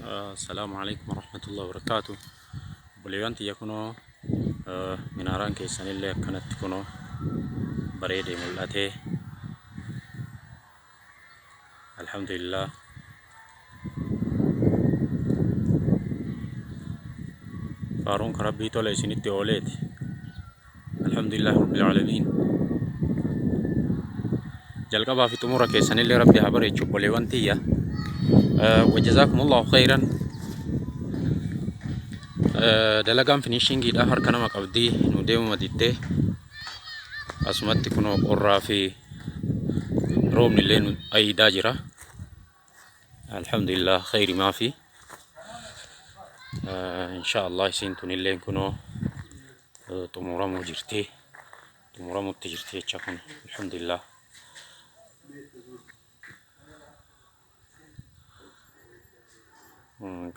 السلام عليكم ورحمة الله وبركاته. بليوانتي يكونوا مناران كيسان اللي كانت تكونوا بريدي ملأتي. الحمد لله. فارون كربي تولي سنتي أوليتي. الحمد لله رب العالمين. جلقبا في تمورة كيسان اللي ربي هبري تشوف بليوانتي يا وجزاكم الله خيرا. دلقان فينيشينجي ده هر كنا مقبدي نديم مديته أسمت تكونوا قرّا في روم اللين أي داجرة. الحمد لله خير ما في. إن شاء الله سنتون اللين كنوا تمورا مجرتي تمورا متجرتي تشكون. الحمد لله.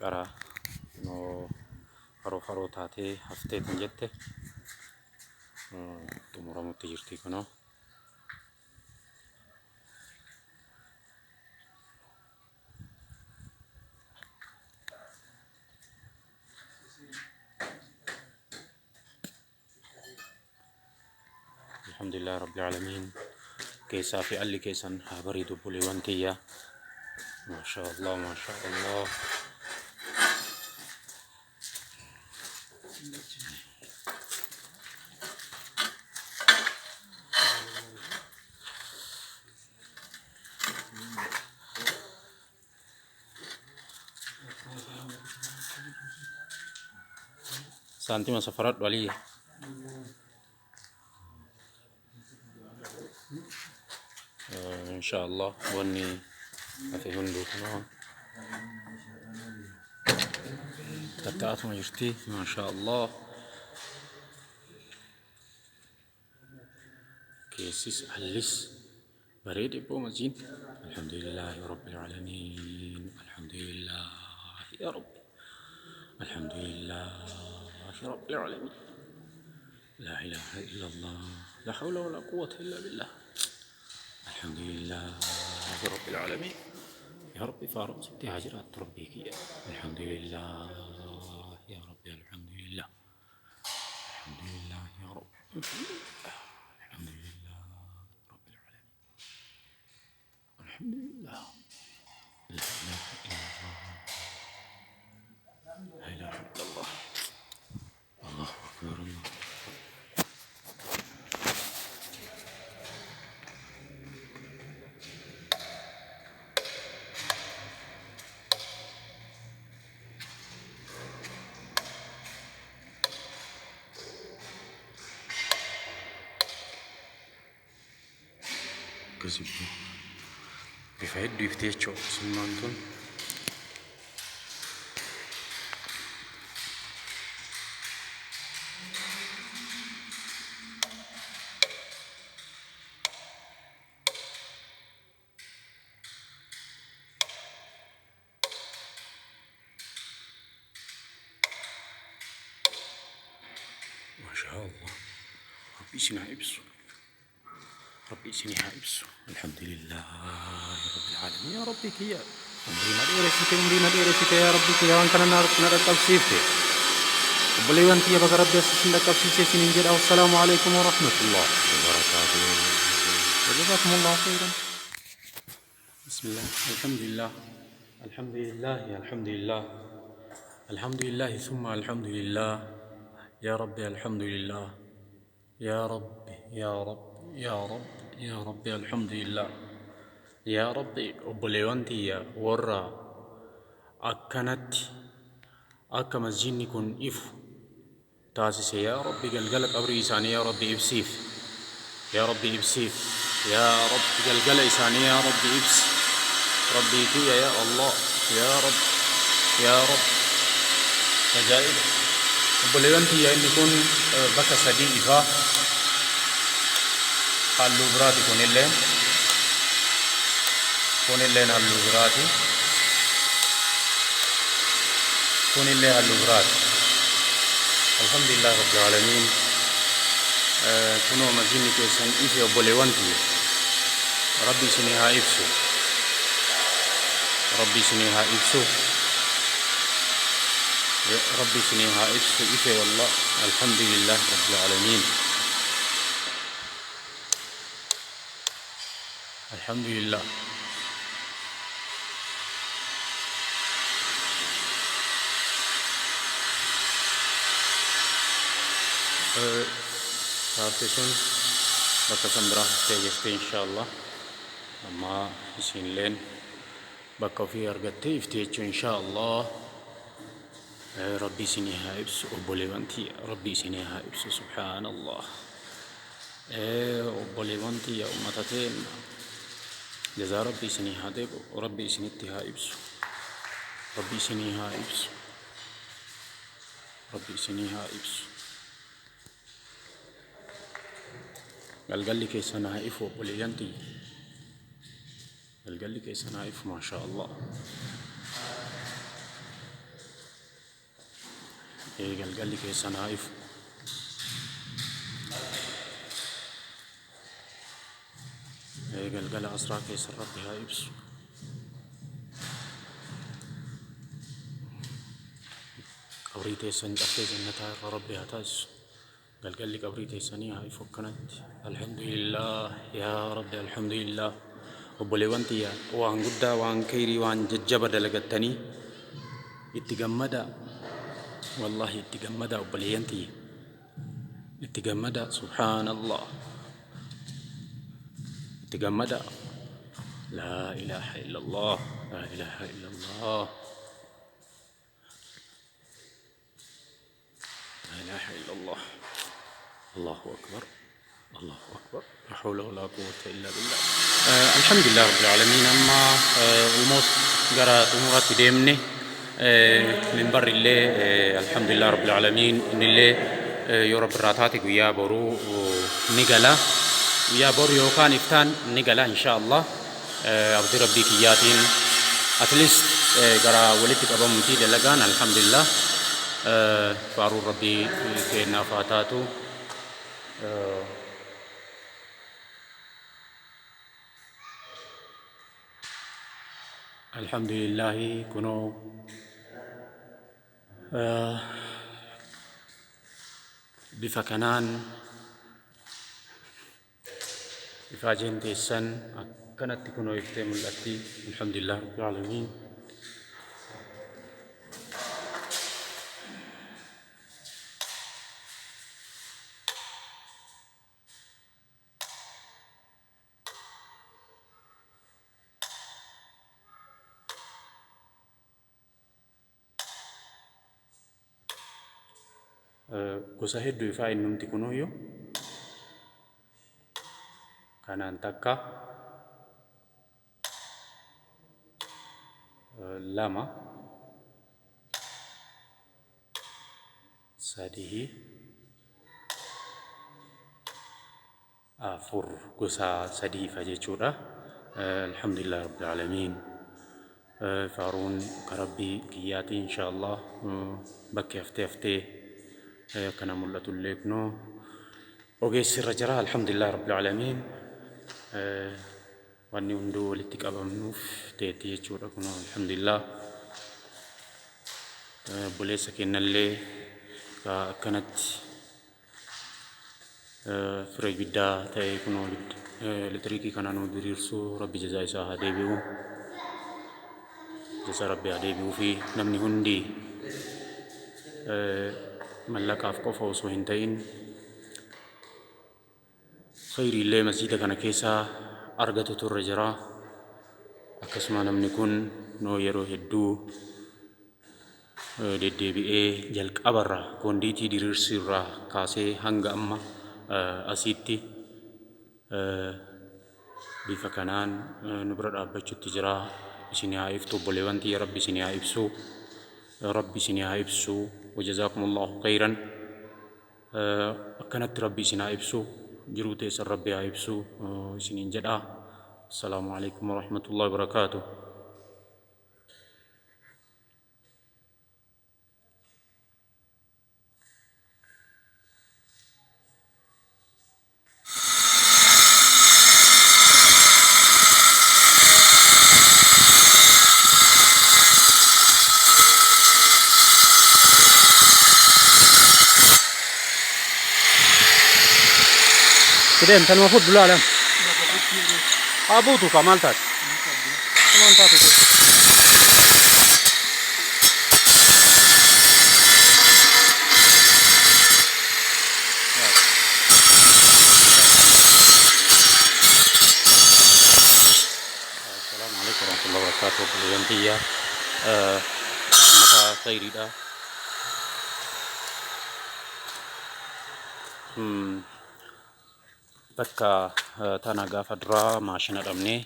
قرا نو فرو تاتي هفتي تنجتة تمورا متجرتي كنوا. الحمد لله رب العالمين. كيسا في اللي كيسان هبريدو بوليوانتية. ما شاء الله ما شاء الله. سانتي ما سفرات ولي إن شاء الله وني في هندو كمان تتعاطى مجرتي ما شاء الله. كيسيس أليس بريد إبو مزين. الحمد لله رب العالمين. الحمد لله يا رب. الحمد لله رب العالمين. لا إله إلا الله. لا حول ولا قوة إلا بالله. الحمد لله رب العالمين. يا ربي فاروق ستي هاجرات ربيك يا الحمد لله يا ربي. الحمد لله. الحمد لله يا رب. الحمد لله رب العالمين. الحمد لله. لا إله إلا الله. لا إله إلا الله. الله أكبر الله. كذب بفايد يفتيشوا سمانتون. ما شاء الله. ربي سمع يبسو. ربي سمع يبسو. الحمد لله رب العالمين. يا ربي كيا أمرنا ديرسيته يا ربي كيا وان كنا نرى تفسيرته. بليوانتي بقى ربي أسسنا تفسير سنين. والسلام عليكم ورحمة الله وبركاته. وجزاكم الله خيرا. بسم الله. الحمد لله. الحمد لله الحمد لله. الحمد لله ثم الحمد لله. يا ربي الحمد لله. يا ربي يا رب يا رب يا ربي الحمد لله. يا ربي بليوانتي يا ورا أكنت أكا مسجدني كن إف تاسس. يا ربي قلقلك أبري إساني. يا ربي إبسيف. يا ربي إبسيف. يا رب قلقل إساني. يا ربي إبس ربي كيا يا الله. يا رب يا رب. عجائب بليوانتي يا إني كن بكا سدي إفا هالو براتي كون اللين هالو براتي كون اللين هالو براتي. الحمد لله رب العالمين. كنو مزيني كيسان إفي بليوانتي. ربي سنيها إبسو. ربي سنيها إبسو. ربي سنيها إفي والله. الحمد لله رب العالمين. الحمد لله. Taartisuun bakka san biraa haftee jirti inshaallah. Amma isinilleen bakka ofii argattee ifti jechuun inshaallah. Rabbi isinii haa ibsu obboleewwan tiyya. Rabbi isinii haa ibsu subhaanallah. Obboleewwan tiyya ummata teenna jazaa rabbi isinii haa deebi'u. Rabbi isinitti haa ibsu. Rabbi isinii haa ibsu. Rabbi isinii haa ibsu. Galgalli keessan haa ifu obboleeyyan tiyya. Galgalli keessan haa ifu maashaa Allah. Galgalli keessan haa ifu. Galgala asraa keessan rabbi haa ibsu. Qabrii teessan caffee jannataa irra rabbi haa taasisu. Galgalli qabrii teessanii haa ifu akkanatti. Alhamdulillah yaa rabbi alhamdulillah. Obboleewwan tiyya waan guddaa waan khayrii waan jajjaba dalagattanii itti gammada. Wallahi itti gammada obboleeyyan tiyya. Itti gammada subhaanallah. Itti gammada. La ilaha illallah. La ilaha illallah. La ilaha illallah. Allahu akbar. Allahu akbar. La hawla wa la quwwata illa billah. Alhamdulillah rabbil alamin. Amma almost gara xumuratti deemne minbar illee alhamdulillah rabbil alamin inillee yoo rabbi irraa taate guyyaa boruu ni gala. Guyyaa boru yookaan iftaan ni gala inshaallah. Abdii rabbii kiyyaatiin at least gara walitti qabamuutii dalagaan alhamdulillah. Faaruu rabbii keennaaf haa taatu. Alhamdulillah kunoo bifa kanaan ifaajeen teessan akkanatti kunoo iftee mul'atti. Alhamdulillah rabbil alamin. Gosa hedduu ifaa innumti kunuuyyo kanaan takka lama sadii afur gosa sadii ifa jechuudha. Alhamdulillah rabbil alamin. Faaruun karabbii kiyyaati inshaallah bakki haftee kana mul'atu illee kunoo ogeessi irra jira. Alhamdulillah rabbil alamin. Wanni hunduu walitti qabamnuuf teetti jechuudha kunoo alhamdulillah. Buleessa kennallee akkanatti firee guddaa ta'e kunoo elektiriikii kana nuu diriirsuu rabbi jazaa isaa haa deebi'u. Jazaa rabbi haa deebi'uu fi namni hundi mallaqaaf qofa osoo hin ta'in khayrii illee masjiida kana keessaa argatu turre jira. Akkasuma namni kun noo yeroo hedduu deddeebi'ee jalqabarra koondiitii diriirsiirraa kaasee hanga amma asitti bifa kanaan nu bira dhaabbachuutti jira. Isin haa iftu obboleewwan tiyya. Rabbi isin haa ibsu. Rabbi isin haa ibsu. Wajazaakumullahu khayran. Akkanatti rabbi isin haa ibsu. Jiruu teessan rabbi haa ibsu isiniin jedha. Assalaamu alaikum warahmatullahi wabarakaatuh. كده انت المفروض بلا علم ابوتو كمال تات كمان تاتو السلام عليكم ورحمة الله وبركاته باليومية mata خيري ده bakka tana gaafa duraa maashina dhabnee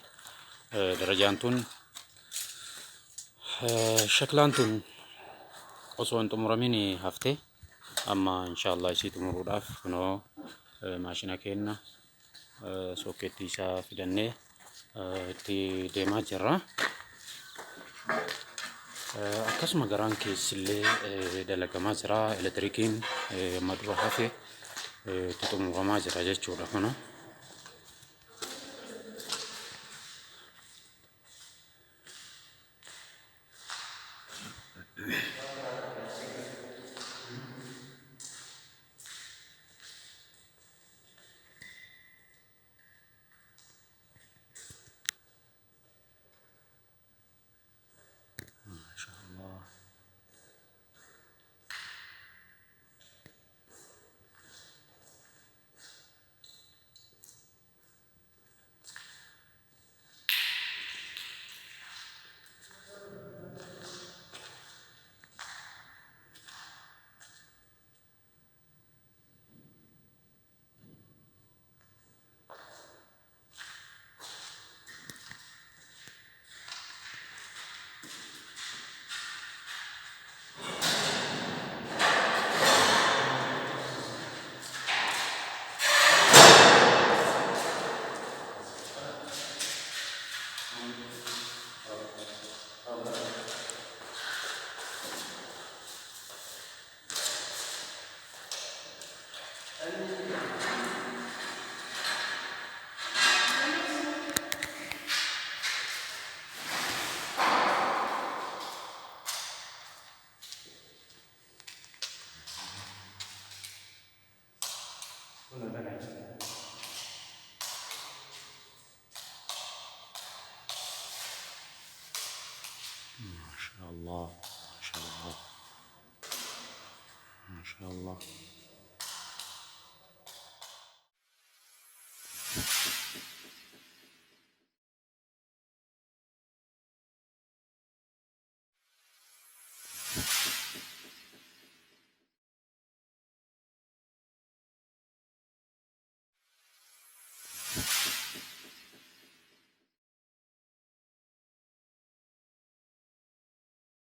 darajaan tun shaklaan tun osoo hin xumuramin hafte amma inshaallah isii xumuruudhaaf kunoo maashina keenna sokkeettii isaa fidannee itti deemaa jirra. Akkasuma garaan keessillee dalagamaa jira elektirikiin amma dura hafe itti xumuramaa jira jechuudha kunoo. ما شاء الله ما شاء الله ما شاء الله.